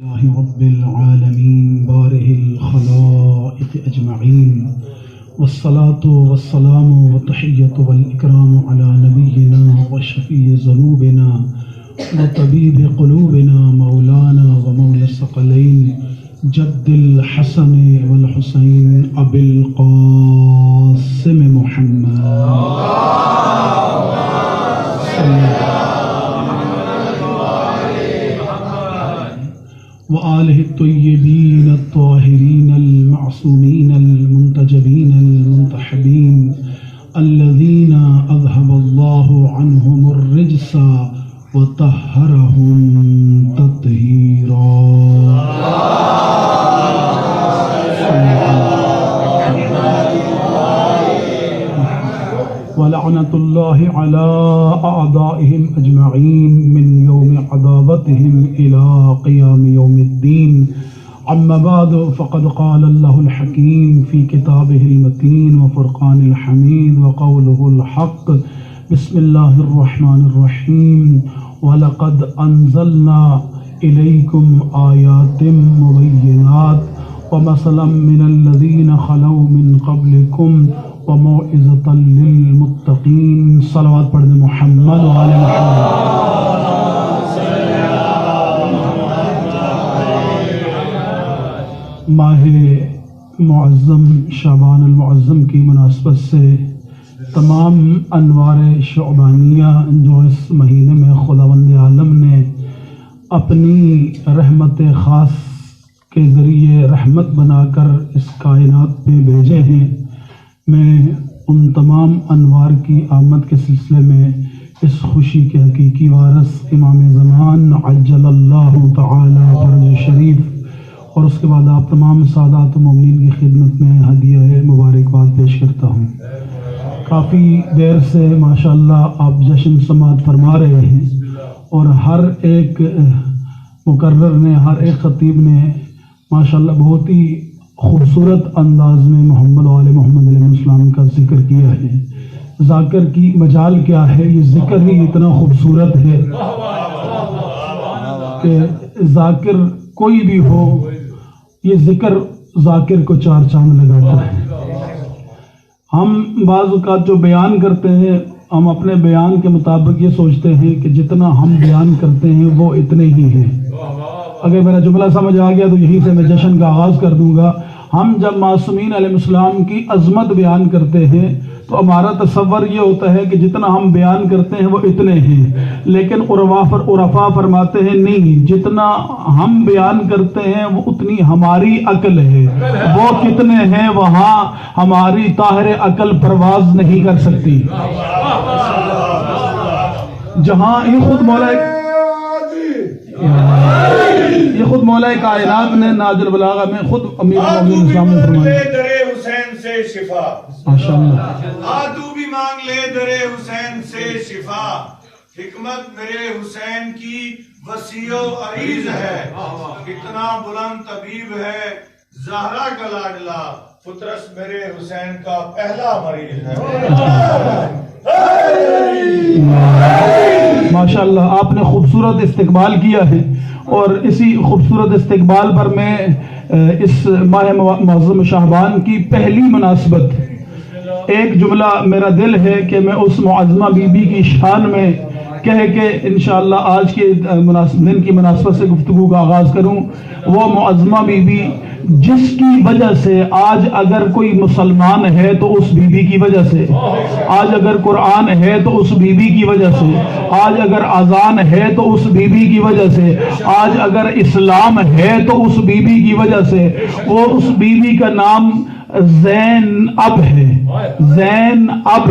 اللہ رب العالمین بارہ الخلائق اجمعین والصلاة والسلام والتحیۃ والاکرام علی نبینا وشفیع ذنوبنا وطبیب قلوبنا مولانا ومولا الثقلین جد الحسن والحسین ابی القاسم محمد وآلہ الطیبین الطاہرین المعصومین المنتجبین المنتحبین الذین اذهب اللہ عنہم الرجس وطہرہم تطہیرا ولعنۃ اللہ علی اعدائہم اجمعین من یوم عداوتہم الی قیام یوم الدین اما بعد فقد قال اللہ الحکیم فی کتابہ المتین وفرقان الحمید وقولہ الحق بسم اللہ الرحمن الرحیم وَلَقَدْ أَنزَلْنَا إِلَيْكُمْ آيَاتٍ مُبَيِّنَاتٍ وَمَثَلًا مِّنَ الَّذِينَ خَلَوْا مِن قَبْلِكُمْ وَمَوْعِظَةً لِّلْمُتَّقِينَ صلوات پڑھ دیں محمد و آل محمد۔ ماہ معظم شعبان المعظم کی مناسبت سے تمام انوار شعبانیہ جو اس مہینے میں خداوند عالم نے اپنی رحمت خاص کے ذریعے رحمت بنا کر اس کائنات پہ بھیجے ہیں، میں ان تمام انوار کی آمد کے سلسلے میں اس خوشی کے حقیقی وارث امام زمان عجل اللہ تعالی فرج شریف اور اس کے بعد آپ تمام سادات و مومنین کی خدمت میں ہدیہ مبارکباد پیش کرتا ہوں۔ کافی دیر سے ماشاءاللہ آپ جشن سماعت فرما رہے ہیں اور ہر ایک مقرر نے، ہر ایک خطیب نے ماشاءاللہ بہت ہی خوبصورت انداز میں محمد و آل محمد علیہ السلام کا ذکر کیا ہے۔ ذاکر کی مجال کیا ہے، یہ ذکر ہی اتنا خوبصورت ہے کہ ذاکر کوئی بھی ہو، یہ ذکر ذاکر کو چار چاند لگاتا ہے۔ ہم بعض اوقات جو بیان کرتے ہیں، ہم اپنے بیان کے مطابق یہ سوچتے ہیں کہ جتنا ہم بیان کرتے ہیں وہ اتنے ہی ہیں۔ اگر میرا جملہ سمجھ آ گیا تو یہیں سے میں جشن کا آغاز کر دوں گا۔ ہم جب معصومین علیہ السلام کی عظمت بیان کرتے ہیں تو ہمارا تصور یہ ہوتا ہے کہ جتنا ہم بیان کرتے ہیں وہ اتنے ہیں، لیکن عرفا فرماتے ہیں نہیں، جتنا ہم بیان کرتے ہیں وہ اتنی ہماری عقل ہے، وہ کتنے ہیں وہاں ہماری طاہر عقل پرواز نہیں کر سکتی۔ جہاں یہ خود مولا کائنات نے ناج البلاغہ میں خود امیر المومنین اسلام نے فرمایا، در حسین سے شفا ماشاءاللہ، تو بھی مانگ لے در حسین سے شفا، حکمت میرے حسین کی وسیع و عریض ہے، کتنا بلند طبیب ہے زہرا کا لاڈلا، فطرس میرے حسین کا پہلا مریض ہے۔ ماشاءاللہ آپ نے خوبصورت استقبال کیا ہے، اور اسی خوبصورت استقبال پر میں اس ماہ معظم شعبان کی پہلی مناسبت ایک جملہ میرا دل ہے کہ میں اس معظمہ بی بی کی شان میں کہہ کے انشاءاللہ آج کے دن کی مناسبت سے گفتگو کا آغاز کروں۔ وہ معظمہ بی بی جس کی وجہ سے آج اگر کوئی مسلمان ہے تو اس بی بی کی وجہ سے، آج اگر قرآن ہے تو اس بی بی کی وجہ سے، آج اگر اذان ہے تو اس بی بی کی وجہ سے، آج اگر اسلام ہے تو اس بی بی کی وجہ سے۔ وہ اس بی بی کا نام زین اب ہے، زین اب۔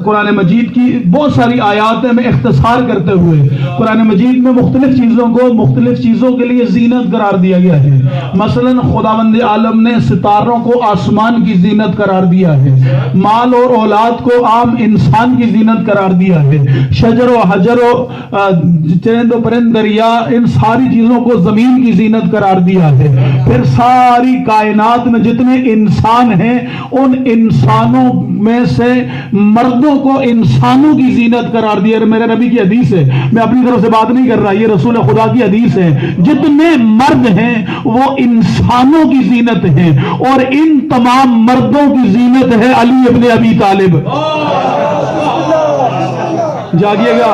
قرآن مجید کی بہت ساری آیات میں اختصار کرتے ہوئے قرآن مجید میں مختلف چیزوں کو مختلف چیزوں کے لیے زینت قرار دیا گیا ہے۔ مثلا خداوند عالم نے ستاروں کو آسمان کی زینت قرار دیا ہے، مال اور اولاد کو عام انسان کی زینت قرار دیا ہے، شجر و حجر و چرند و پرند دریا ان ساری چیزوں کو زمین کی زینت قرار دیا ہے۔ پھر ساری کائنات میں جتنے انسان ہیں ان انسانوں میں سے مردوں کو انسانوں کی زینت قرار دیا. میرے نبی کی حدیث ہے, میں اپنی طرف سے بات نہیں کر رہا, یہ رسول خدا کی حدیث ہے. جتنے مرد ہیں وہ انسانوں کی زینت ہیں, اور ان تمام مردوں کی زینت ہے علی ابن ابی طالب. جاگیے گا.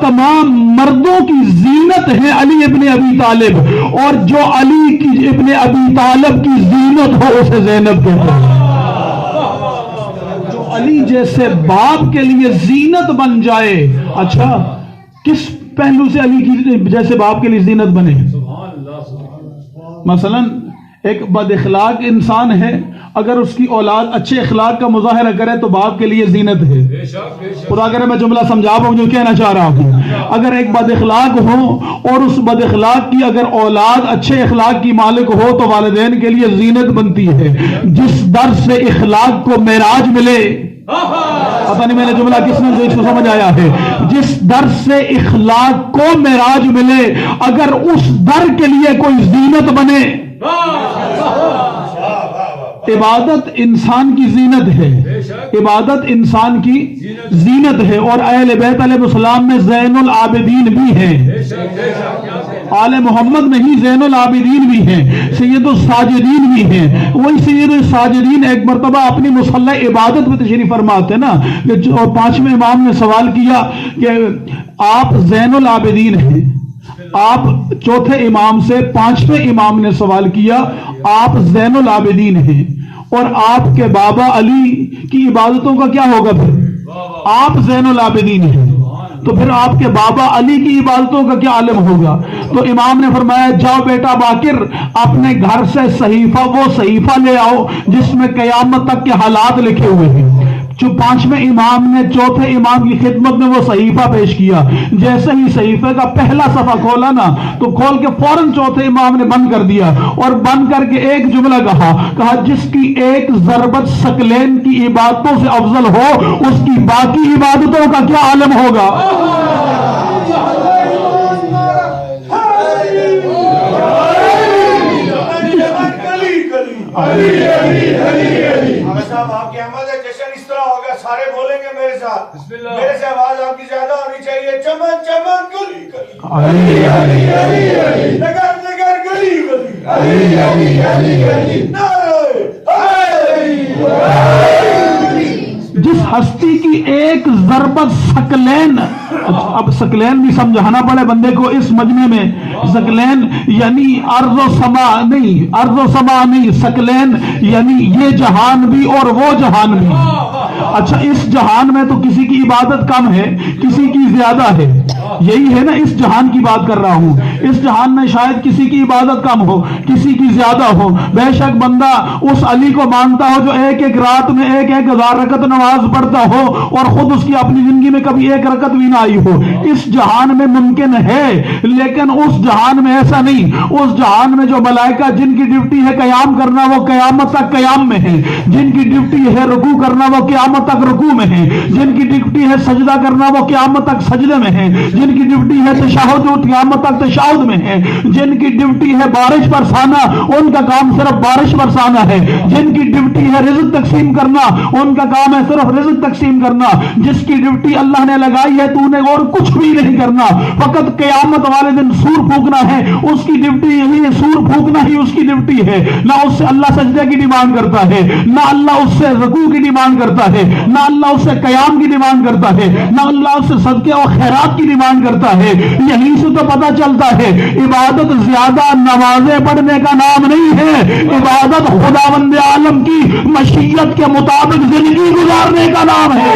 تمام مردوں کی زینت ہے علی ابن ابی طالب, اور جو علی کی ابن ابی طالب کی زینت ہو اسے زینب کہتے ہیں. جو علی جیسے باپ کے لیے زینت بن جائے. اچھا, کس پہلو سے علی کی جیسے باپ کے لیے زینت بنے؟ مثلا ایک بد اخلاق انسان ہے, اگر اس کی اولاد اچھے اخلاق کا مظاہرہ کرے تو باپ کے لیے زینت ہے. خدا کرے میں جملہ سمجھا پاؤں جو کہنا چاہ رہا ہوں. اگر ایک بد اخلاق ہو اور اس بد اخلاق کی اگر اولاد اچھے اخلاق کی مالک ہو تو والدین کے لیے زینت بنتی ہے. جس در سے اخلاق کو معراج ملے, پتہ نہیں میں نے جملہ کس نے اس کو سمجھ آیا ہے, جس در سے اخلاق کو معراج ملے, اگر اس در کے لیے کوئی زینت بنے. عبادت انسان کی زینت ہے, عبادت انسان کی زینت ہے. اور اہل بیت علیہ السلام میں زین العابدین بھی ہیں, آل محمد میں ہی زین العابدین بھی ہیں, سید الساجدین بھی ہیں. وہی سید الساجدین ایک مرتبہ اپنی مصلی عبادت میں تشریف فرماتے ہیں نا, اور پانچویں امام نے سوال کیا کہ آپ زین العابدین ہیں. آپ چوتھے امام سے پانچویں امام نے سوال کیا آپ زین العابدین ہیں, اور آپ کے بابا علی کی عبادتوں کا کیا ہوگا؟ پھر آپ زین العابدین ہیں تو پھر آپ کے بابا علی کی عبادتوں کا کیا عالم ہوگا؟ تو امام نے فرمایا جاؤ بیٹا باقر, اپنے گھر سے صحیفہ, وہ صحیفہ لے آؤ جس میں قیامت تک کے حالات لکھے ہوئے ہیں. جو پانچویں امام نے چوتھے امام کی خدمت میں وہ صحیفہ پیش کیا. جیسے ہی صحیفے کا پہلا صفحہ کھولا نا تو کھول کے فوراً چوتھے امام نے بند کر دیا, اور بند کر کے ایک جملہ کہا جس کی ایک ضربت ثقلین کی عبادتوں سے افضل ہو اس کی باقی عبادتوں کا کیا عالم ہوگا؟ صاحب آپ کی احمد ہے, جشن اس طرح ہوگا, سارے بولیں گے میرے ساتھ, میرے سے آواز آپ کی زیادہ ہونی چاہیے. چمن چمن گلی گلی, نگر نگر گلی گلی, جس ہستی کی ایک ضربت ثقلین, اب ثقلین بھی سمجھانا پڑے بندے کو اس مجمع میں. ثقلین یعنی ارض و سما نہیں, ارض و سما نہیں, ثقلین یعنی یہ جہان بھی اور وہ جہان بھی. اچھا, اس جہان میں تو کسی کی عبادت کم ہے, کسی کی زیادہ ہے, یہی ہے نا, اس جہان کی بات کر رہا ہوں. اس جہان میں شاید کسی کی عبادت کم ہو, کسی کی زیادہ ہو. بے شک بندہ اس علی کو مانتا ہو جو ایک ایک رات میں 1,000 رکعت نماز پڑھتا ہو اور خود اس کی اپنی زندگی میں کبھی ایک رکعت بھی نہ آئی ہو. اس جہان میں ممکن ہے, لیکن اس جہان میں ایسا نہیں. اس جہان میں جو ملائکہ جن کی ڈیوٹی ہے قیام کرنا وہ قیامت تک قیام میں ہے, جن کی ڈیوٹی ہے رکوع کرنا وہ قیامت تک رکوع میں ہے, جن کی ڈیوٹی ہے سجدہ کرنا وہ قیامت تک سجدے میں ہے, جن کی ڈیوٹی ہے تشہد وہ قیامت تک تشہد میں ہے, جن کی ڈیوٹی ہے بارش برسانا ان کا کام صرف بارش برسانا ہے, جن کی ڈیوٹی ہے رزق تقسیم کرنا ان کا کام ہے صرف رزق تقسیم کرنا, جس کی ڈیوٹی اللہ نے لگائی ہے تو نے اور کچھ بھی نہیں کرنا, فقط قیامت والے دن سور پھونکنا ہے, اس کی ڈیوٹی یہی ہے, سور پھونکنا ہی اس کی ڈیوٹی ہے. نہ اس سے اللہ سجدے کی ڈیمانڈ کرتا ہے, نہ اللہ اس سے رکوع کی ڈیمانڈ کرتا ہے, نہ اللہ اس سے قیام کی ڈیمانڈ کرتا ہے, نہ اللہ اس سے صدقے اور خیرات کی ڈیمانڈ کرتا ہے. یہیں سے تو پتہ چلتا ہے عبادت زیادہ نمازیں پڑھنے کا نام نہیں ہے, عبادت خداوند عالم کی مشیت کے مطابق زندگی گزارنے کا نام ہے.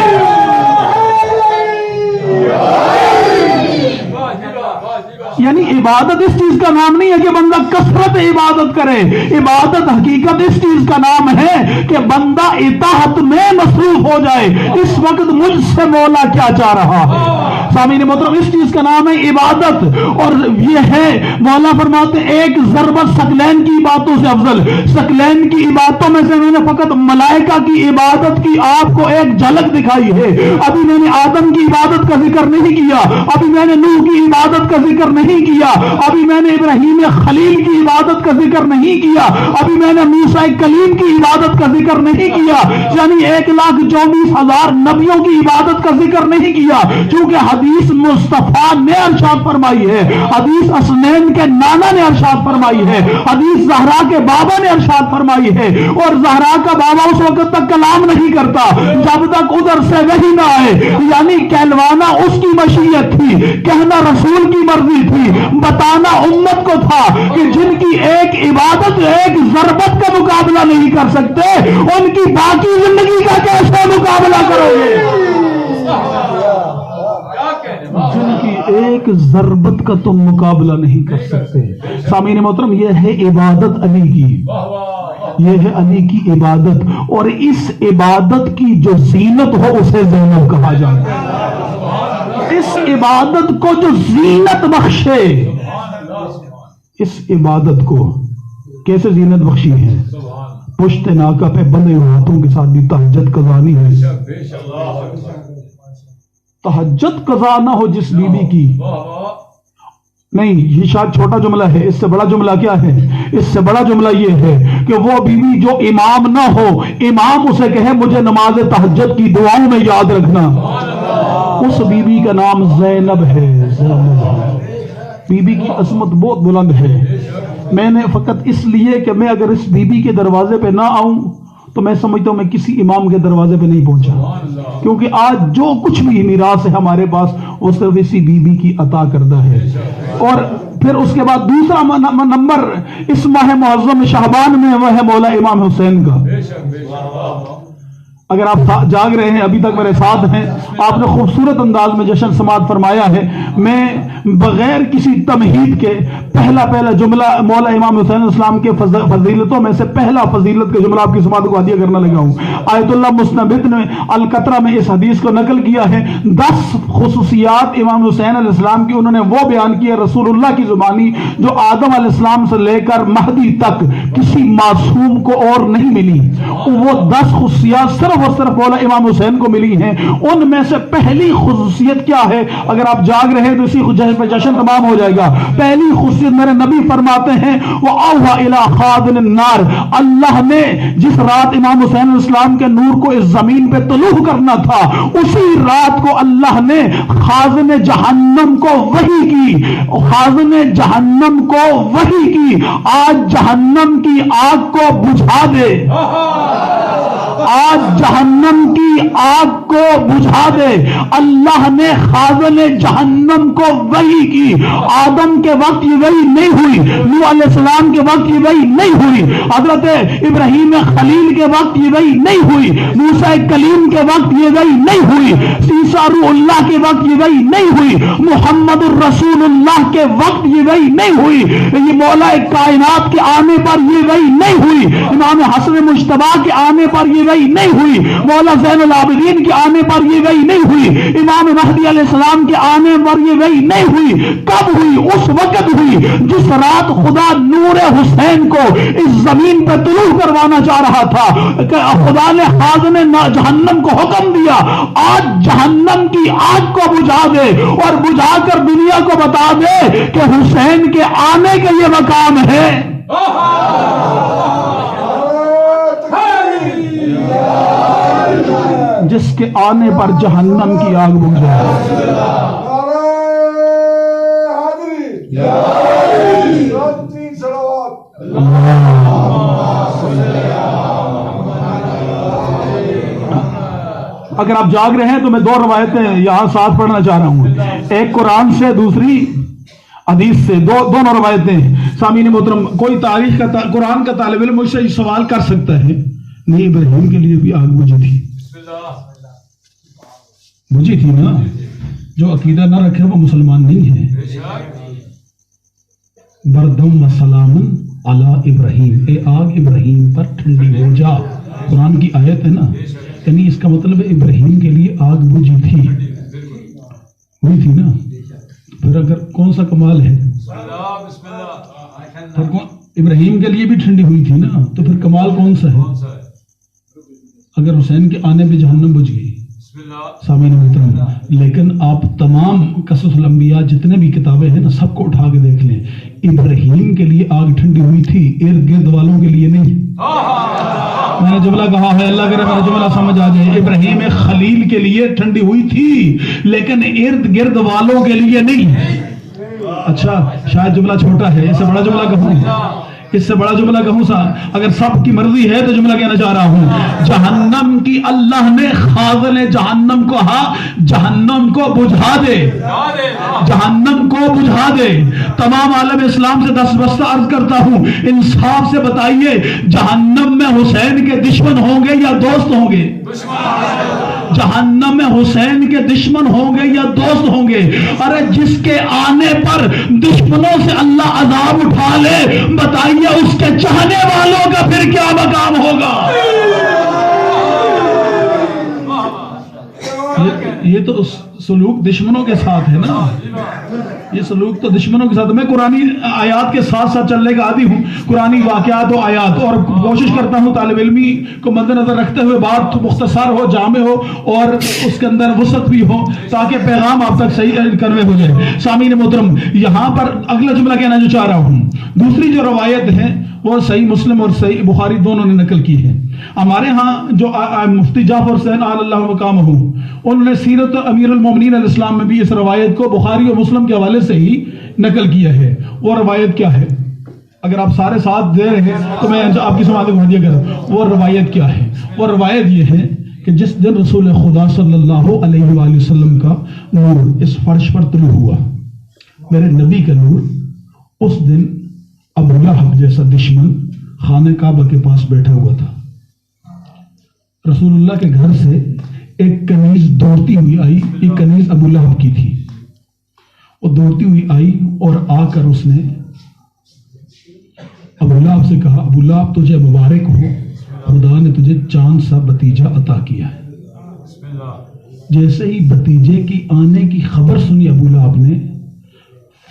یعنی عبادت اس چیز کا نام نہیں ہے کہ بندہ کثرت عبادت کرے, عبادت حقیقت اس چیز کا نام ہے کہ بندہ اطاعت میں مصروف ہو جائے. اس وقت مجھ سے مولا کیا چاہ رہا ہے؟ سامعین محترم, اس چیز کا نام ہے عبادت. اور یہ ہے مولا فرماتے ایک ضربت ثقلین کی عبادتوں سے افضل. ثقلین کی عبادتوں میں سے میں نے فقط ملائکہ کی عبادت کی آپ کو ایک جھلک دکھائی ہے. ابھی میں نے آدم کی عبادت کا ذکر نہیں کیا, ابھی میں نے نوح کی عبادت کا ذکر نہیں کیا, کیا, ابھی میں نے ابراہیم خلیل کی عبادت کا ذکر نہیں کیا, ابھی میں نے موسیٰ کلیم کی عبادت کا ذکر نہیں کیا, یعنی 1,24,000 نبیوں کی عبادت کا ذکر نہیں کیا, چونکہ حدیث مصطفیٰ نے ارشاد فرمائی ہے, حدیث حسنین کے نانا نے ارشاد فرمائی ہے, حدیث زہرا کے بابا نے ارشاد فرمائی ہے, اور زہرا کا بابا اس وقت تک کلام نہیں کرتا جب تک ادھر سے وحی نہ آئے, یعنی کہلوانا اس کی مشیت تھی, کہنا رسول کی مرضی تھی, بتانا امت کو تھا کہ جن کی ایک عبادت ایک ضربت کا مقابلہ نہیں کر سکتے, ان کی باقی زندگی کا کیسے مقابلہ کرو گے؟ جن کی ایک ضربت کا تم مقابلہ نہیں کر سکتے. سامعین محترم, یہ ہے عبادت علی کی, یہ ہے علی کی عبادت, اور اس عبادت کی جو زینت ہو اسے زینب کہا جاتا ہے. اس عبادت کو جو زینت بخشے, اس عبادت کو کیسے زینت بخشی ہے؟ پشت ناکہ پہ بندے ہوئے ہاتھوں کے ساتھ بھی تہجد قضا نہیں ہے. تہجد قضا نہ ہو جس بی بی کی, نہیں, یہ شاید چھوٹا جملہ ہے, اس سے بڑا جملہ کیا ہے؟ اس سے بڑا جملہ یہ ہے کہ وہ بیوی جو امام نہ ہو, امام اسے کہے مجھے نماز تہجد کی دعاؤں میں یاد رکھنا, اس بیوی کا نام زینب ہے. بیوی کی عظمت بہت بلند ہے. میں نے فقط اس لیے کہ میں اگر اس بیوی کے دروازے پہ نہ آؤں تو میں سمجھتا ہوں میں کسی امام کے دروازے پہ نہیں پہنچا, کیونکہ آج جو کچھ بھی میراث ہے ہمارے پاس وہ صرف اسی بیوی کی عطا کردہ ہے. اور پھر اس کے بعد دوسرا نمبر اس ماہ معظم شعبان میں وہ ہے مولا امام حسین کا. اگر آپ جاگ رہے ہیں, ابھی تک میرے ساتھ ہیں, آپ نے خوبصورت انداز میں جشن سماعت فرمایا ہے. میں بغیر کسی تمہید کے پہلا جملہ مولا امام حسین السلام کے فضیلتوں میں سے پہلا فضیلت کا جملہ آپ کی سماعت کو ہدیہ کرنا لگا ہوں. آیت اللہ مستنبت نے القطرہ میں اس حدیث کو نقل کیا ہے. 10 خصوصیات امام حسین علیہ السلام کی انہوں نے وہ بیان کی ہے رسول اللہ کی زبانی, جو آدم علیہ السلام سے لے کر مہدی تک کسی معصوم کو اور نہیں ملی. وہ 10 خصوصیات صرف اور صرف مولا امام حسین کو ملی ہیں. ان میں سے پہلی خصوصیت کیا ہے؟ اگر آپ جاگ رہے تو اسی پہ جشن تمام ہو جائے گا. پہلی خصوصیت میرے نبی فرماتے ہیں وَأَوْحَى إِلَىٰ خَازِنِ النَّارِ, اللہ نے جس رات امام حسین علیہ السلام کے نور کو اس زمین پہ طلوع کرنا تھا, اسی رات کو اللہ نے خازن جہنم کو وحی کی, خازن جہنم کو وحی کی, آج جہنم کی آگ کو بجھا دے, آج جہنم کی آگ کو بجھا دے. اللہ نے خازن جہنم کو وحی کی. آدم کے وقت یہ وحی نہیں ہوئی, نوح علیہ السلام کے وقت یہ وحی نہیں ہوئی, حضرت ابراہیم خلیل کے وقت یہ وحی نہیں ہوئی, موسیٰ کلیم کے وقت یہ وحی نہیں ہوئی, عیسیٰ روح اللہ کے وقت یہ وحی نہیں ہوئی, محمد الرسول اللہ کے وقت یہ وحی نہیں ہوئی, یہ مولا کائنات کے آنے پر یہ وحی نہیں ہوئی, امام حسن مجتبیٰ کے آنے پر یہ وحی نہیں ہوئی, مولا زین العابدین کے آنے پر یہ وحی نہیں ہوئی, امام مہدی علیہ السلام کے آنے پر یہ وحی نہیں ہوئی. کب ہوئی؟ اس وقت ہوئی جس رات خدا نور حسین کو اس زمین پہ طلوع کروانا چاہ رہا تھا. خدا نے خازن جہنم کو حکم دیا آج جہنم کی آگ کو بجھا دے, اور بجھا کر دنیا کو بتا دے کہ حسین کے آنے کا یہ مقام ہے. جس کے آنے پر جہنم کی آگ بجھ جائے. اگر آپ جاگ رہے ہیں تو میں 2 روایتیں یہاں ساتھ پڑھنا چاہ رہا ہوں, ایک قرآن سے, دوسری حدیث سے. دونوں روایتیں. سامعین محترم, کوئی تاریخ کا قرآن کا طالب علم مجھ سے سوال کر سکتا ہے, نہیں ابراہیم کے لیے بھی آگ بجھی تھی, بجھی تھی نا, جو عقیدہ نہ رکھے وہ مسلمان نہیں ہے. بردم و سلامن علی ابراہیم, اے آگ ابراہیم پر ٹھنڈی ہو جا, قرآن کی آیت ہے نا, یعنی اس کا مطلب ہے ابراہیم کے لیے آگ بجھی تھی, ہوئی تھی نا. پھر اگر کون سا کمال ہے, ابراہیم کے لیے بھی ٹھنڈی ہوئی تھی نا, تو پھر کمال کون سا ہے؟ اگر حسین کے آنے پہ جہنم بجھ گئی سامعین محترم، لیکن آپ تمام قصص الانبیاء جتنے بھی کتابیں ہیں نا، سب کو اٹھا کے دیکھ لیں، ابراہیم کے لیے آگ ٹھنڈی ہوئی تھی، ارد گرد والوں کے لیے نہیں۔ میں نے جملہ کہا ہے، اللہ کرے میرا جملہ سمجھ آ جائے، ابراہیم خلیل کے لیے ٹھنڈی ہوئی تھی لیکن ارد گرد والوں کے لیے نہیں۔ اچھا شاید جملہ چھوٹا ہے، اس سے بڑا جملہ کہوں، اس سے بڑا جملہ کہوں سا، اگر سب کی مرضی ہے تو جملہ کہنا چاہ رہا ہوں، جہنم کی اللہ نے خازن جہنم کو کہا جہنم کو بجھا دے، جہنم کو بجھا دے۔ تمام عالم اسلام سے دستبستہ عرض کرتا ہوں، انصاف سے بتائیے جہنم میں حسین کے دشمن ہوں گے یا دوست ہوں گے؟ جہنم میں حسین کے دشمن ہوں گے یا دوست ہوں گے؟ ارے جس کے آنے پر دشمنوں سے اللہ عذاب اٹھا لے، بتائیے اس کے چاہنے والوں کا پھر کیا مقام ہوگا؟ یہ تو سلوک دشمنوں کے ساتھ ہے نا، یہ سلوک تو دشمنوں کے ساتھ۔ میں قرآنی آیات کے ساتھ ساتھ چلنے کا عادی ہوں، قرآنی واقعات و آیات، اور کوشش کرتا ہوں طالب علمی کو مد نظر رکھتے ہوئے بات مختصر ہو، جامع ہو اور اس کے اندر وسعت بھی ہو تاکہ پیغام آپ تک صحیح کنوے ہو جائے۔ سامعین محترم، یہاں پر اگلا جملہ کہنا جو چاہ رہا ہوں، دوسری جو روایت ہے وہ صحیح مسلم اور صحیح بخاری دونوں نے نقل کی ہے۔ ہمارے ہاں جو مفتی جعفر حسین آل اللہ مقامہ، انہوں نے سیرت امیر المومنین علیہ السلام میں بھی اس روایت کو بخاری اور مسلم کے حوالے سے ہی نقل کیا ہے۔ وہ روایت کیا ہے؟ اگر آپ سارے ساتھ دے رہے ہیں تو میں آپ کی سماعت کو ہدیہ کروں۔ وہ روایت کیا ہے؟ وہ روایت یہ ہے کہ جس دن رسول خدا صلی اللہ علیہ وآلہ وسلم کا نور اس فرش پر طلوع ہوا، میرے نبی کا نور، اس دن ابو لہب جیسا دشمن خانہ کعبہ کے پاس بیٹھا ہوا تھا۔ رسول اللہ کے گھر سے ایک کنیز دوڑتی ہوئی آئی، یہ کنیز ابو لہب کی تھی، وہ دوڑتی ہوئی آئی اور آ کر اس نے ابو لہب سے کہا، ابو لہب تجھے مبارک ہو، خدا نے تجھے چاند سا بتیجا عطا کیا ہے۔ جیسے ہی بتیجے کی آنے کی خبر سنی، ابو لہب نے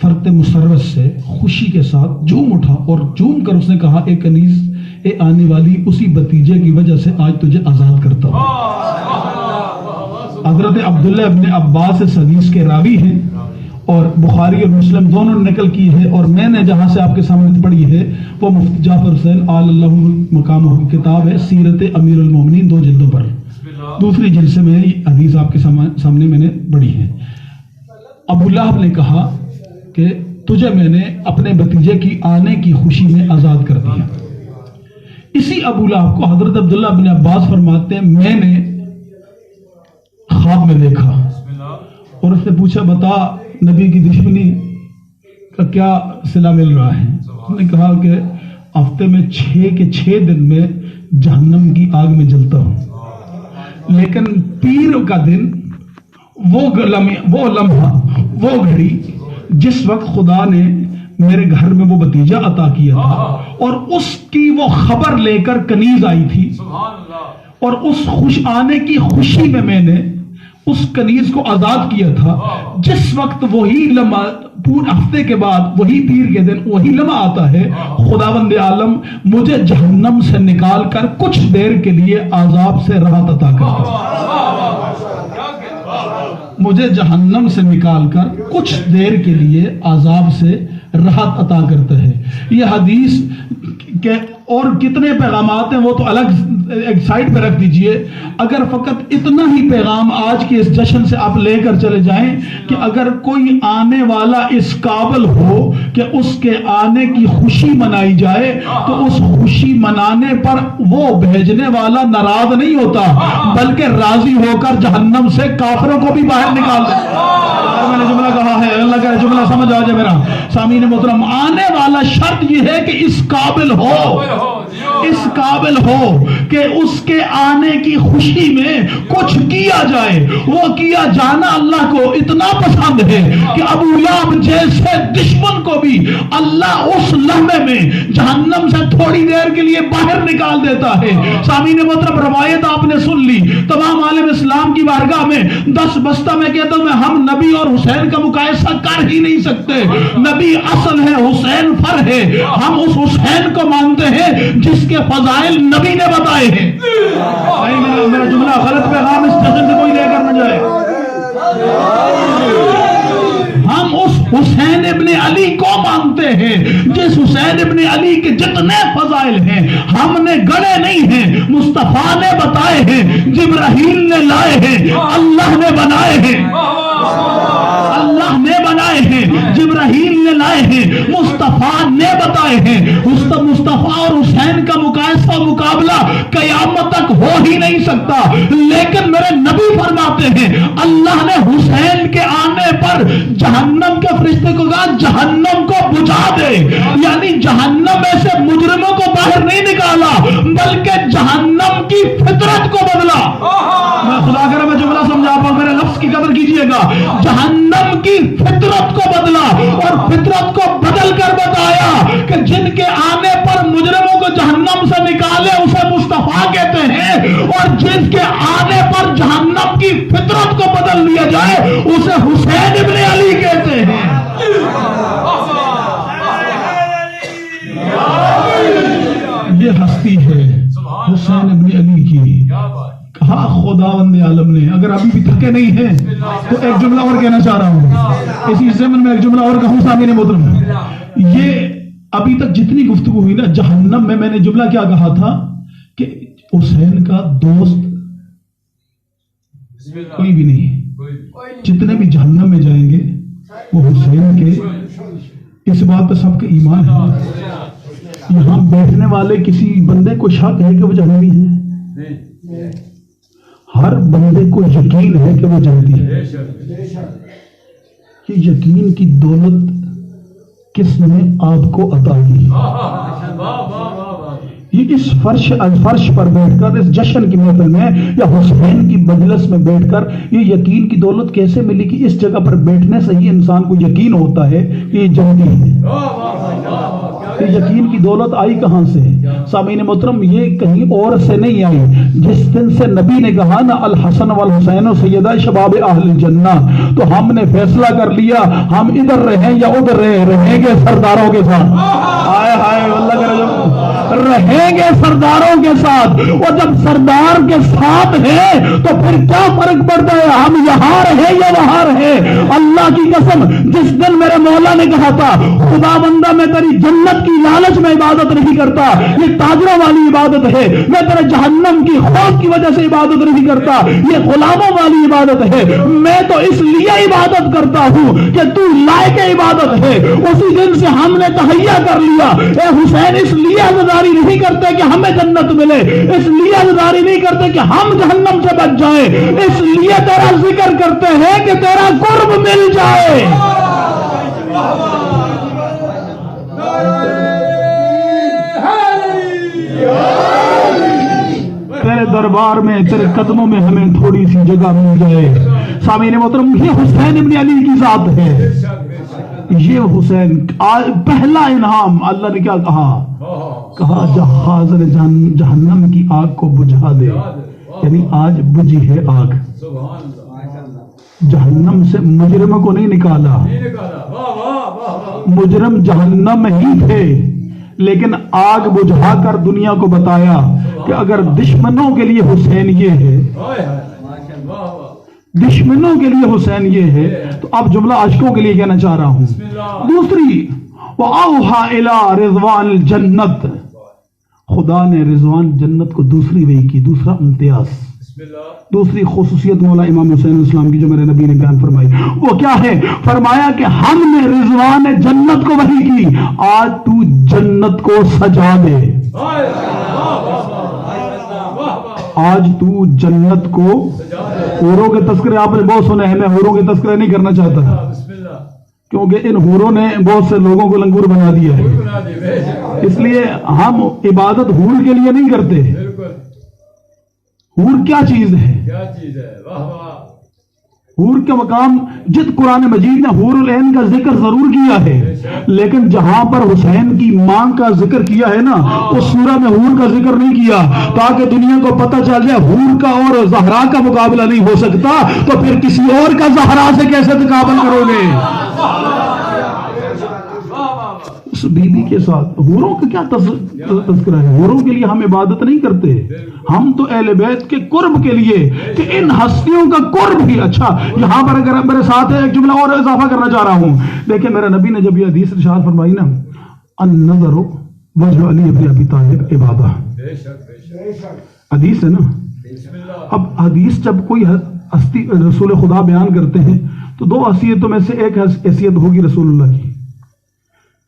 فرت مسرت سے خوشی کے ساتھ جھوم اٹھا اور جھوم کر اس نے کہا، اے کنیز، اے آنے والی، اسی بتیجے کی وجہ سے آج تجھے آزاد کرتا ہوں۔ حضرت عبداللہ ابن عباس اس حدیث کے راوی ہیں اور بخاری اور مسلم دونوں نے نقل کی ہے، اور میں نے جہاں سے آپ کے سامنے پڑھی ہے وہ مفتی جعفر حسین آل اللہ مقامہ کی کتاب ہے سیرت امیر المومنین، 2 جلدوں پر، دوسری جلد سے میں حدیث آپ کے سامنے میں نے پڑھی ہے۔ ابو لہب نے کہا کہ تجھے میں نے اپنے بتیجے کی آنے کی خوشی میں آزاد کر دیا۔ اسی ابو لہب کو حضرت عبداللہ بن عباس فرماتے ہیں، میں نے خواب میں دیکھا اور اس نے پوچھا، بتا نبی کی دشمنی کا کیا صلہ مل رہا ہے؟ اس نے کہا کہ ہفتے میں 6 دن میں جہنم کی آگ میں جلتا ہوں، لیکن پیر کا دن، وہ لمحہ، وہ گھڑی جس وقت خدا نے میرے گھر میں وہ بتیجا عطا کیا تھا اور اس کی وہ خبر لے کر کنیز آئی تھی، اور اس خوش آنے کی خوشی میں نے اس کنیز کو آزاد کیا تھا، جس وقت وہی لمحہ، پورے ہفتے کے بعد وہی پیر کے دن وہی لمحہ آتا ہے، خداوند عالم مجھے جہنم سے نکال کر کچھ دیر کے لیے عذاب سے راحت عطا کرتا ہے، مجھے جہنم سے نکال کر کچھ دیر کے لیے عذاب سے راحت عطا کرتا ہے۔ یہ حدیث کے اور کتنے پیغامات ہیں وہ تو الگ ایک سائٹ پہ رکھ دیجئے۔ اگر فقط اتنا ہی پیغام آج کے اس جشن سے آپ لے کر چلے جائیں کہ اگر کوئی آنے والا اس قابل ہو کہ اس کے آنے کی خوشی منائی جائے تو اس خوشی منانے پر وہ بھیجنے والا ناراض نہیں ہوتا بلکہ راضی ہو کر جہنم سے کافروں کو بھی باہر نکال دے۔ میں نے جملہ کہا ہے، اللہ کا جملہ سمجھ آ جائے میرا۔ سامعین محترم، آنے والا شرط یہ ہے کہ اس قابل ہو، اس قابل ہو کہ اس کے آنے کی خوشی میں کچھ کیا جائے۔ وہ کیا جانا اللہ کو اتنا پسند ہے کہ ابو لہب جیسے دشمن کو بھی اللہ اس لمحے میں جہنم سے تھوڑی دیر کے لیے باہر نکال دیتا ہے۔ سامعین محترم، روایت آپ نے سن لی، تمام عالم اسلام کی بارگاہ میں دس بستہ میں کہتا ہوں، ہم نبی اور حسین کا مقایسہ کر ہی نہیں سکتے۔ نبی اصل ہے، حسین فر ہے۔ ہم اس حسین کو مانتے ہیں جس کے فضائل نبی نے بتائے ہیں۔ میرا جملہ غلط پیغام اس جشن سے کوئی لے کر نہ علی کو مانتے ہیں، جس حسین ابن علی کے جتنے فضائل ہیں ہم نے گڑے نہیں ہیں، مصطفیٰ نے بتائے ہیں، جبرائیل نے لائے ہیں، اللہ نے بنائے ہیں، اللہ نے بنائے ہیں، جبرائیل نے لائے ہیں، مصطفیٰ نے بتائے ہیں۔ مصطفیٰ اور حسین کا مقایسہ مقابلہ قیامت تک ہو ہی نہیں سکتا، لیکن میرے نبی فرماتے ہیں اللہ نے حسین کے آنے پر جہنم کے فرشتے کو کہا جہنم کو بجھا دے، یعنی جہنم میں سے مجرموں کو باہر نہیں نکالا بلکہ جہنم کی فطرت کو بدلا۔ میں خدا کرے میں جملہ سمجھا پاؤں، میرے لفظ کی قدر کیجئے گا، جہنم کی فطرت کو بدلا اور فطرت کو بدل کر بتایا کہ جن کے آنے پر مجرموں کو جہنم سے نکالے اسے مصطفیٰ کہتے ہیں، اور جن کے آنے پر جہنم کی فطرت کو بدل دیا جائے اسے حسین ابن علی کہتے ہیں۔ یہ ہستی ہے حسین ابن علی کی۔ کہا خداوند عالم نے، اگر ابھی بھی تھکے نہیں ہیں تو ایک جملہ اور کہنا چاہ رہا ہوں، اسی ضمن میں ایک جملہ اور کہوں سامعین محترم۔ یہ ابھی تک جتنی گفتگو ہوئی نا جہنم میں نے جملہ کیا کہا تھا کہ حسین کا دوست کوئی بھی نہیں، جتنے بھی جہنم میں جائیں گے وہ حسین کے، اس بات پہ سب کے ایمان ہے۔ یہاں بیٹھنے والے کسی بندے کو شک ہے کہ وہ جہنمی ہے؟ ہر بندے کو یقین ہے کہ وہ جنتی ہے۔ یہ یقین کی دولت کس نے آپ کو عطا کی؟ یہ اس فرش پر بیٹھ کر اس جشن کی محفل میں یا حسین کی مجلس میں بیٹھ کر یہ یقین کی دولت کیسے ملی کہ اس جگہ پر بیٹھنے سے ہی انسان کو یقین ہوتا ہے کہ یہ جنتی ہے؟ یقین کی دولت آئی کہاں سے؟ سامعین محترم یہ کہیں اور سے نہیں آئی۔ جس دن سے نبی نے کہا نا الحسن والحسین سیدہ شباب اہل الجنہ، تو ہم نے فیصلہ کر لیا ہم ادھر رہیں یا ادھر رہیں گے سرداروں کے ساتھ۔ آئے ہائے اللہ کرے، رہیں گے سرداروں کے ساتھ۔ اور جب سردار کے ساتھ ہیں تو پھر کیا فرق پڑتا ہے ہم یہاں رہیں یا وہاں رہیں؟ اللہ کی قسم جس دن میرے مولا نے کہا تھا خدا بندہ میں تیری جنت کی لالچ میں عبادت نہیں کرتا، یہ تاجروں والی عبادت ہے، میں تیرے جہنم کی خوف کی وجہ سے عبادت نہیں کرتا، یہ غلاموں والی عبادت ہے، میں تو اس لیے عبادت کرتا ہوں کہ تو لائق عبادت ہے۔ اسی دن سے ہم نے تہیا کر لیا اے حسین اس لیے عزاداری نہیں کرتے کہ ہمیں جنت ملے، اس لیے عزاداری نہیں کرتے کہ ہم جہنم سے بچ جائیں، اس لیے تیرا ذکر کرتے ہیں کہ تیرا قرب مل جائے۔ تیرے دربار میں تیرے قدموں میں ہمیں تھوڑی سی جگہ مل جائے۔ سامعین محترم یہ حسین ابن علی کی ذات ہے، یہ حسین پہلا انعام اللہ نے کیا کہا حاضر جہنم کی آگ کو بجھا دے، یعنی آج بجھی ہے آگ۔ جہنم سے مجرم کو نہیں نکالا، مجرم جہنم ہی تھے، لیکن آگ بجھا کر دنیا کو بتایا کہ اگر دشمنوں کے لیے حسین یہ ہے، دشمنوں کے لیے حسین یہ ہے، تو اب جملہ عاشقوں کے لیے کہنا چاہ رہا ہوں۔ دوسری وَأَوْحَى إِلَىٰ رِضْوَانِ الْجَنَّةِ، خدا نے رضوان جنت کو دوسری وحی کی، دوسرا امتیاز، دوسری خصوصیت مولا امام حسین علیہ السلام کی جو میرے نبی نے بیان فرمائی وہ کیا ہے؟ فرمایا کہ ہم نے رضوان جنت کو وحی کی، آج تو جنت کو سجا دے، آج تو جنت کو۔ حوروں کے تذکرے آپ نے بہت سنے ہیں، میں حوروں کے تذکرے نہیں کرنا چاہتا کیونکہ ان حوروں نے بہت سے لوگوں کو لنگور بنا دیا ہے، اس لیے ہم عبادت حور کے لیے نہیں کرتے۔ حور کیا چیز ہے؟ حور کا مقام جت قرآن مجید نے حور العین کا ذکر ضرور کیا ہے، لیکن جہاں پر حسین کی ماں کا ذکر کیا ہے نا اس سورہ میں حور کا ذکر نہیں کیا، تاکہ دنیا کو پتہ چل جائے حور کا اور زہرا کا مقابلہ نہیں ہو سکتا، تو پھر کسی اور کا زہرا سے کیسے تقابل کرو گے؟ اس بیوی کے ساتھ حوروں کا کیا تذکرہ ہے؟ حوروں کے لیے ہم عبادت نہیں کرتے، ہم تو اہل بیت کے قرب کے لیے کہ ان ہستیوں کا قرب بھی. اچھا یہاں پر اگر میرے ساتھ ایک جملہ اور اضافہ کرنا چاہ رہا ہوں. دیکھیں میرے نبی نے جب یہ حدیث ارشاد فرمائی نا، النظر وجہ علی ابن ابی طالب عبادہ، حدیث ہے نا. اب حدیث جب کوئی ہستی رسول خدا بیان کرتے ہیں تو دو حیثیتوں میں سے ایک حیثیت ہوگی رسول اللہ کی.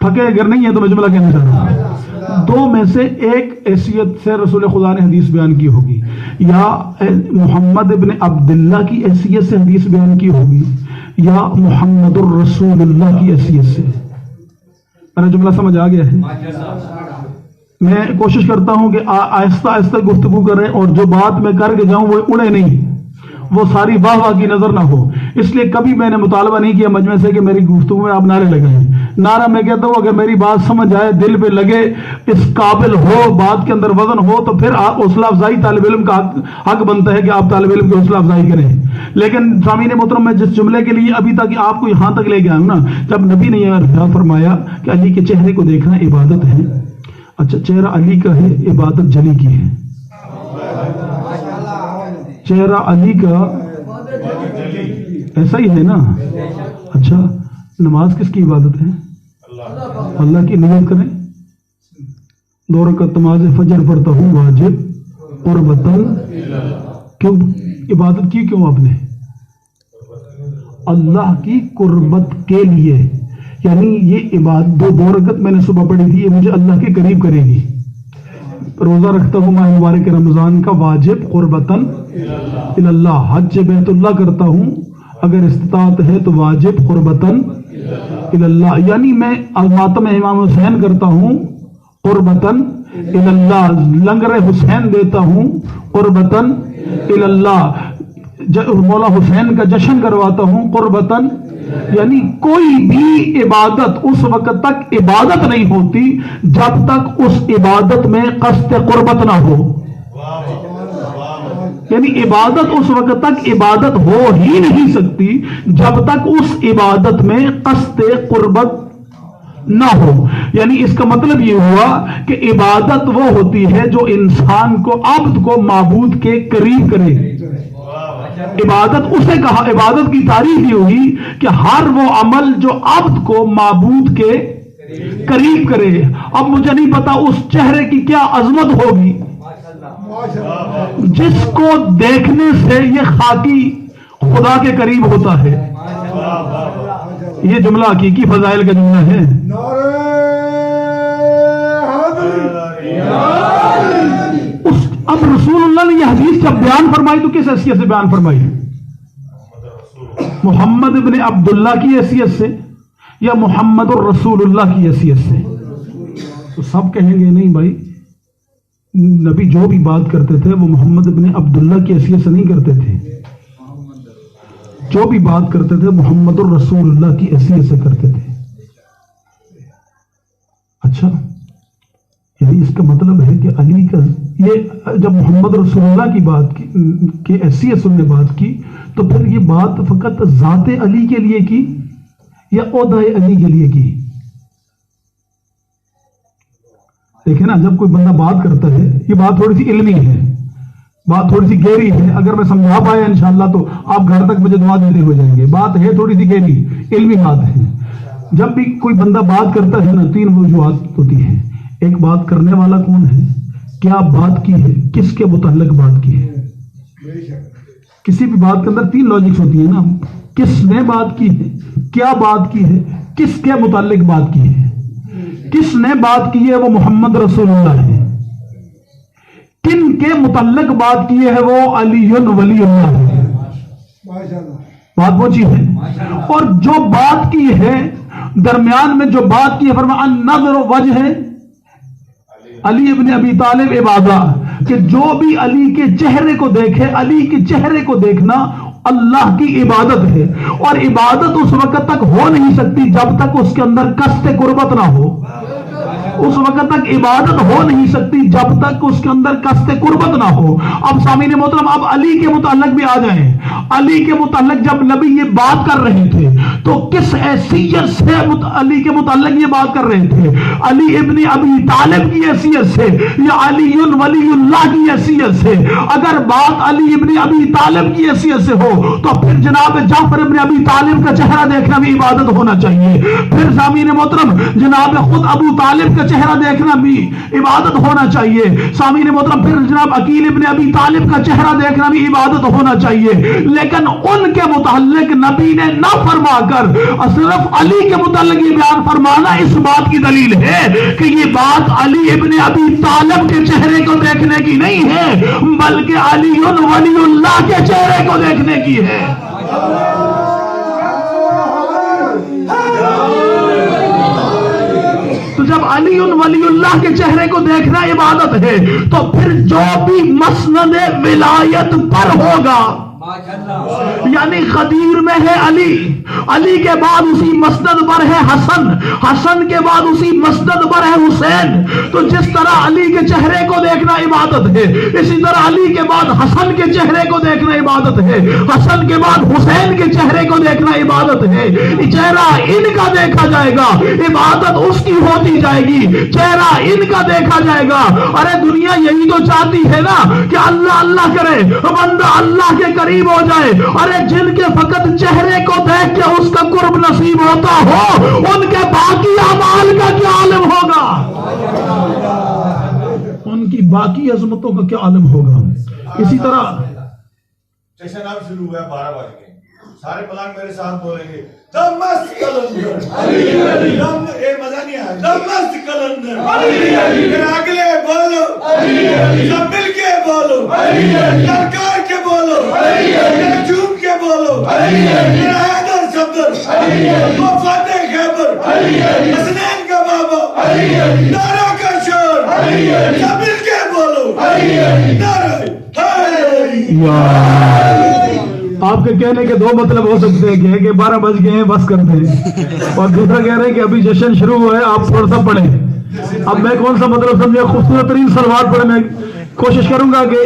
تھکے اگر نہیں ہے تو میں جملہ کہنا چاہ رہا ہوں، دو میں سے ایک حیثیت سے رسول خدا نے حدیث بیان کی ہوگی، یا محمد ابن عبداللہ کی حیثیت سے حدیث بیان کی ہوگی، یا محمد الرسول اللہ کی حیثیت سے. میرا جملہ سمجھ آ گیا ہے؟ میں کوشش کرتا ہوں کہ آہستہ آہستہ گفتگو کریں اور جو بات میں کر کے جاؤں وہ اڑے نہیں، وہ ساری واہ واہ کی نظر نہ ہو. اس لیے کبھی میں نے مطالبہ نہیں کیا مجمع سے کہ میری گفتگو میں آپ نعرے لگائیں. نعرہ میں کہتا ہوں اگر میری بات سمجھ آئے، دل پہ لگے، اس قابل ہو، بات کے اندر وزن ہو، تو پھر حوصلہ افزائی طالب علم کا حق بنتا ہے کہ آپ طالب علم کی حوصلہ افزائی کریں. لیکن سامعین محترم، میں جس جملے کے لیے ابھی تک آپ کو یہاں تک لے کے آیا ہوں نا، جب نبی نے یہ فرمایا کہ علی کے چہرے کو دیکھنا عبادت ہے. اچھا چہرہ علی کا ہے، عبادت جلی کی ہے. چہرہ علی کا ایسا ہی ہے نا. اچھا نماز کس کی عبادت ہے؟ اللہ کی. نیت کریں 2 رکعت نماز فجر پڑھتا ہوں واجب قربتاً. کیوں عبادت کی؟ کیوں آپ نے؟ اللہ کی قربت کے لیے. یعنی یہ عبادت 2 رکعت میں نے صبح پڑھی تھی، یہ مجھے اللہ کے قریب کرے گی. روزہ رکھتا ہوں ماہ مبارک رمضان کا واجب قربتاً اللہ. حج بیت اللہ کرتا ہوں اگر استطاعت ہے تو واجب قربتاً اللہ. یعنی میں ماتم امام حسین کرتا ہوں قربتاً اللہ. لنگر حسین دیتا ہوں قربتاً اللہ. مولا حسین کا جشن کرواتا ہوں قربتاً. یعنی کوئی بھی عبادت اس وقت تک عبادت نہیں ہوتی جب تک اس عبادت میں قصد قربت نہ ہو. یعنی عبادت اس وقت تک عبادت ہو ہی نہیں سکتی جب تک اس عبادت میں قصد قربت نہ ہو. یعنی اس کا مطلب یہ ہوا کہ عبادت وہ ہوتی ہے جو انسان کو، عبد کو معبود کے قریب کرے. عبادت اسے کہا، عبادت کی تعریف یہ ہوئی کہ ہر وہ عمل جو عبد کو معبود کے قریب کرے. اب مجھے نہیں پتا اس چہرے کی کیا عظمت ہوگی جس کو دیکھنے سے یہ خاکی خدا کے قریب ہوتا ہے. یہ جملہ حقیقی فضائل کا جملہ ہے. اب رسول اللہ نے یہ حدیث جب بیان فرمائی تو کس حیثیت سے بیان فرمائی؟ محمد ابن عبداللہ کی حیثیت سے یا محمد الرسول اللہ کی حیثیت سے؟ تو سب کہیں گے نہیں بھائی، نبی جو بھی بات کرتے تھے وہ محمد ابن عبداللہ کی حیثیت سے نہیں کرتے تھے. جو بھی بات کرتے تھے محمد الرسول اللہ کی حیثیت سے کرتے تھے. اچھا یعنی اس کا مطلب ہے کہ علی کا یہ جب محمد رسول اللہ کی بات کی حیثیت سے نے بات کی تو پھر یہ بات فقط ذات علی کے لیے کی یا عہدہ علی کے لیے کی؟ دیکھیں نا، جب کوئی بندہ بات کرتا ہے، یہ بات تھوڑی سی علمی ہے، بات تھوڑی سی گہری ہے. اگر میں سمجھا پایا انشاءاللہ تو آپ گھر تک مجھے دعا دیتے ہو جائیں گے. بات ہے تھوڑی سی گہری، علمی بات ہے. جب بھی کوئی بندہ بات کرتا ہے نا، 3 وجوہات ہوتی ہیں. ایک بات کرنے والا کون ہے، کیا بات کی ہے، کس کے متعلق بات کی ہے. کسی بھی بات کے اندر 3 لاجکس ہوتی ہیں نا. کس نے بات کی ہے، کیا بات کی ہے، کس کے متعلق بات کی ہے. کس نے بات کی ہے وہ محمد رسول اللہ ہے. کن کے متعلق بات کی ہے وہ علی ولی اللہ ہے. بات پہنچی ہے. اور جو بات کی ہے درمیان میں جو بات کی ہے فرمایا النظر وجہ ہے علی ابن ابی طالب عبادہ، کہ جو بھی علی کے چہرے کو دیکھے، علی کے چہرے کو دیکھنا اللہ کی عبادت ہے. اور عبادت اس وقت تک ہو نہیں سکتی جب تک اس کے اندر قصد قربت نہ ہو. اس وقت تک عبادت ہو نہیں سکتی جب تک اس کے اندر قصد قربت نہ ہو. اب سامعین محترم اب علی کے متعلق بھی آ جائیں. علی کے متعلق جب نبی یہ بات کر رہے تھے تو کس حیثیت سے علی کے متعلق یہ بات کر رہے تھے؟ علی ابن ابی طالب کی حیثیت سے یا علی ولی اللہ کی حیثیت سے؟ اگر بات علی ابن ابی طالب کی حیثیت سے ہو تو پھر جناب جعفر ابن ابی طالب کا چہرہ دیکھنا بھی عبادت ہونا چاہیے. پھر سامعین محترم جناب خود ابو طالب کا چہرہ دیکھنا بھی عبادت ہونا چاہیے. سامعین محترم پھر جناب عقیل ابن ابی طالب کا چہرہ دیکھنا بھی عبادت ہونا چاہیے. لیکن ان کے متعلق نبی نے نہ فرما کر صرف علی کے متعلق یہ بیان فرمانا اس بات کی دلیل ہے کہ یہ بات علی ابن ابی طالب کے چہرے کو دیکھنے کی نہیں ہے بلکہ علی ولی اللہ کے چہرے کو دیکھنے کی ہے. تو جب علی ولی اللہ کے چہرے کو دیکھنا عبادت ہے تو پھر جو بھی مسند ولایت پر ہوگا یعنی غدیر میں ہے علی، علی کے بعد اسی مسند پر ہے حسن، حسن کے بعد اسی مسند پر ہے حسین. تو جس طرح علی کے چہرے کو دیکھنا عبادت ہے اسی طرح علی کے بعد حسن کے چہرے کو دیکھنا عبادت ہے، حسن کے بعد حسین کے چہرے کو دیکھنا عبادت ہے. چہرہ ان کا دیکھا جائے گا عبادت اس کی ہوتی جائے گی، چہرہ ان کا دیکھا جائے گا. ارے دنیا یہی تو چاہتی ہے نا کہ اللہ اللہ کرے بندہ اللہ کے قریب ہو جائے. ارے جن کے فقط چہرے کو دیکھ کے اس کا قرب نصیب ہوتا ہو ان کے باقی اعمال کا کیا عالم ہوگا، ان کی باقی عظمتوں کا کیا عالم ہوگا. اسی طرح جشن اب شروع ہوا ہے 12 بج کے سارے پلانگ میرے ساتھ بولیں گے دمست کلندر دم اے مزہ نہیں آیا دمست کلندر پھر اگلے بولو سب مل کے بولو لڑکار کے بولو جھوم کے بولو میرا حیدر صفدر وہ فاتح خیبر حسنین کا بابا نعرہ کا شور سب مل کے بولو نعرہ آپ کے کہنے کے دو مطلب ہو سکتے ہیں کہ 12 بج گئے ہیں بس کر دیں، اور دوسرا کہہ رہے ہیں کہ ابھی جشن شروع ہوا ہے آپ تھوڑا سا پڑھیں. اب میں کون سا مطلب سمجھے؟ خوبصورت ترین صلوات پڑھیں. میں کوشش کروں گا کہ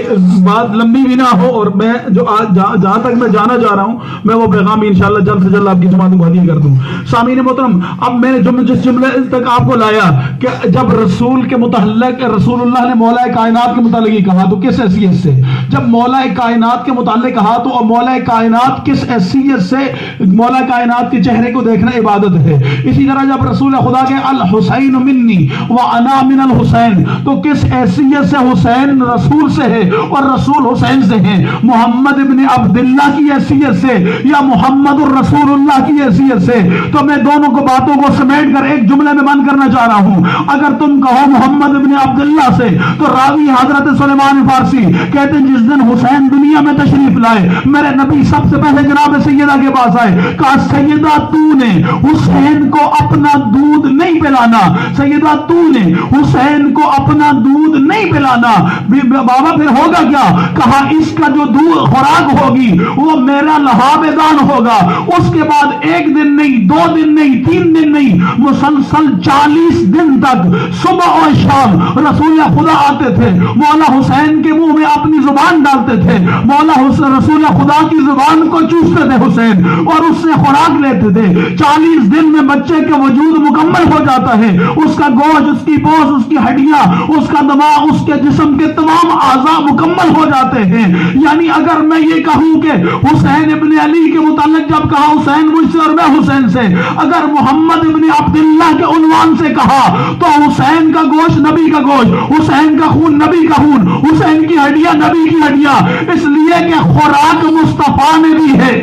بات لمبی بھی نہ ہو اور میں جو جہاں تک میں جانا چاہ رہا ہوں میں وہ پیغام انشاءاللہ جلد سے جلد آپ کی جماعت کو حدیث کر دوں. سامعین محترم اب میں نے جس جملے تک آپ کو لایا کہ جب رسول کے متعلق رسول اللہ نے مولا کائنات کے متعلق یہ کہا تو کس حیثیت سے؟ جب مولا کائنات کے متعلق کہا تو مولا کائنات کس حیثیت سے؟ مولا کائنات کے چہرے کو دیکھنا عبادت ہے. اسی طرح جب رسول خدا کے الحسین منی وانا من الحسین تو کس حیثیت سے حسین رسول سے ہے اور رسول حسین سے ہے؟ محمد ابن عبداللہ کی حیثیت سے یا محمد الرسول اللہ کی حیثیت سے؟ تو میں دونوں کو باتوں کو سمیٹ کر ایک جملے میں بند کرنا چاہ رہا ہوں. اگر تم کہو محمد ابن عبداللہ سے تو راوی حضرت سلیمان فارسی کہتے ہیں جس دن حسین دنیا میں تشریف لائے میرے نبی سب سے پہلے جناب سیدہ کے پاس آئے، کہا سیدہ تو نے حسین کو اپنا دودھ نہیں پلانا، سیدہ تو نے حسین کو اپنا دودھ نہیں پلانا. بابا پھر ہوگا کیا؟ کہا اس کا جو دودھ خوراک ہوگی وہ میرا لہاب دان ہوگا. اس کے بعد ایک دن نہیں، 2 دن نہیں، 3 دن نہیں، مسلسل 40 دن تک صبح اور شام رسول خدا آتے تھے، مولا حسین کے منہ میں اپنی زبان ڈالتے تھے، مولا رسول خدا کی زبان کو چوستے تھے حسین اور اس سے خوراک لیتے تھے. 40 دن میں بچے کا وجود مکمل ہو جاتا ہے، اس کا گوشت، اس کی پوست، اس کی ہڈیاں، اس کا دماغ، اس کے جسم کے تمام اعضاء مکمل ہو جاتے ہیں. یعنی اگر میں یہ کہوں کہ حسین ابن علی کے متعلق جب کہا حسین مجھ سے اور میں حسین سے، اگر محمد ابن عبداللہ کے عنوان سے کہا تو حسین کا گوشت نبی کا گوشت، حسین کا خون نبی کا خون، حسین کی ہڈیاں نبی کی ہڈیاں، اس لیے کہ خوراک مصطفیٰ نے دی ہے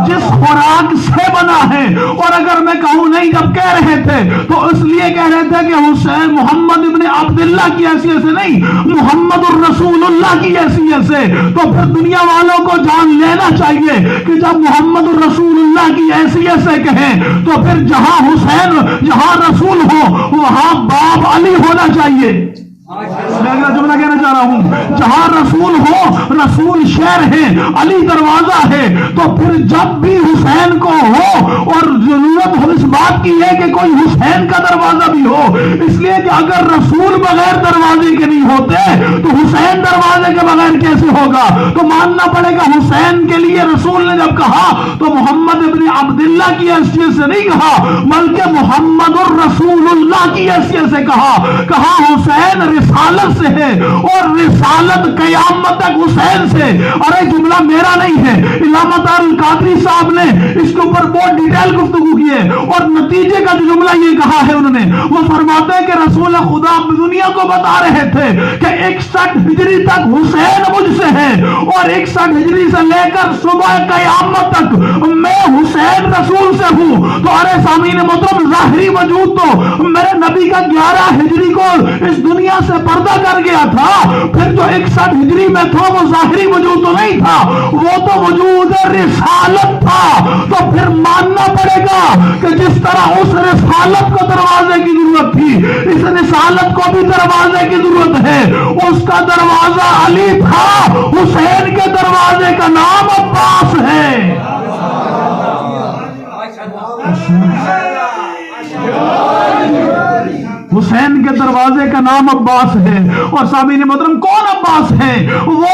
جس خوراک سے بنا ہے. اور اگر میں کہوں نہیں جب کہہ رہے تھے تو اس لیے کہہ رہے تھے کہ حسین محمد ابن عبداللہ کی حیثیت سے نہیں، محمد الرسول اللہ کی حیثیت سے. تو پھر دنیا والوں کو جان لینا چاہیے کہ جب محمد الرسول اللہ کی حیثیت سے کہیں تو پھر جہاں حسین جہاں رسول ہو وہاں باپ علی ہونا چاہیے. میں اگلا جملہ کہنا چاہ رہا ہوں، جہاں رسول ہو، رسول شہر ہے، علی دروازہ ہے، تو پھر جب بھی حسین کو ہو، اور ضرورت ہم اس بات کی ہے کہ کوئی حسین کا دروازہ بھی ہو، اس لیے کہ اگر رسول بغیر دروازے کے نہیں ہوتے تو حسین دروازے کے بغیر کیسے ہوگا؟ تو ماننا پڑے گا حسین کے لیے رسول نے جب کہا تو محمد ابن عبداللہ کی حیثیت سے نہیں کہا، بلکہ محمد الرسول اللہ کی حیثیت سے کہا حسین رسالت سے ہے، اور رسالت قیامت تک حسین سے۔ اور یہ جملہ میرا نہیں ہے، علامہ طاہر القادری صاحب نے اس کے اوپر بہت ڈیٹیل گفتگو کی ہے، اور نتیجے کا جو جملہ یہ کہا ہے انہوں نے، وہ فرماتے ہیں کہ رسول خدا دنیا کو بتا رہے تھے کہ 61 ہجری تک حسین مجھ سے ہے، اور 61 ہجری سے لے کر صبح قیامت تک میں حسین رسول سے ہوں۔ تو ارے سامعین محترم، ظاہری وجود تو میرے نبی کا 11 ہجری کو اس دنیا سے پردہ کر گیا تھا، پھر جو 61 ہجری میں تھا وہ ظاہری وجود تو نہیں تھا، وہ تو وجود رسالت تھا۔ تو پھر ماننا پڑے گا کہ جس طرح اس رسالت کو دروازے کی ضرورت تھی، اس رسالت کو بھی دروازے کی ضرورت ہے۔ اس کا دروازہ علی تھا، حسین کے دروازے کا نام عباس ہے۔ حسین کے دروازے کا نام عباس ہے۔ اور سامعین محترم، کون عباس ہے؟ وہ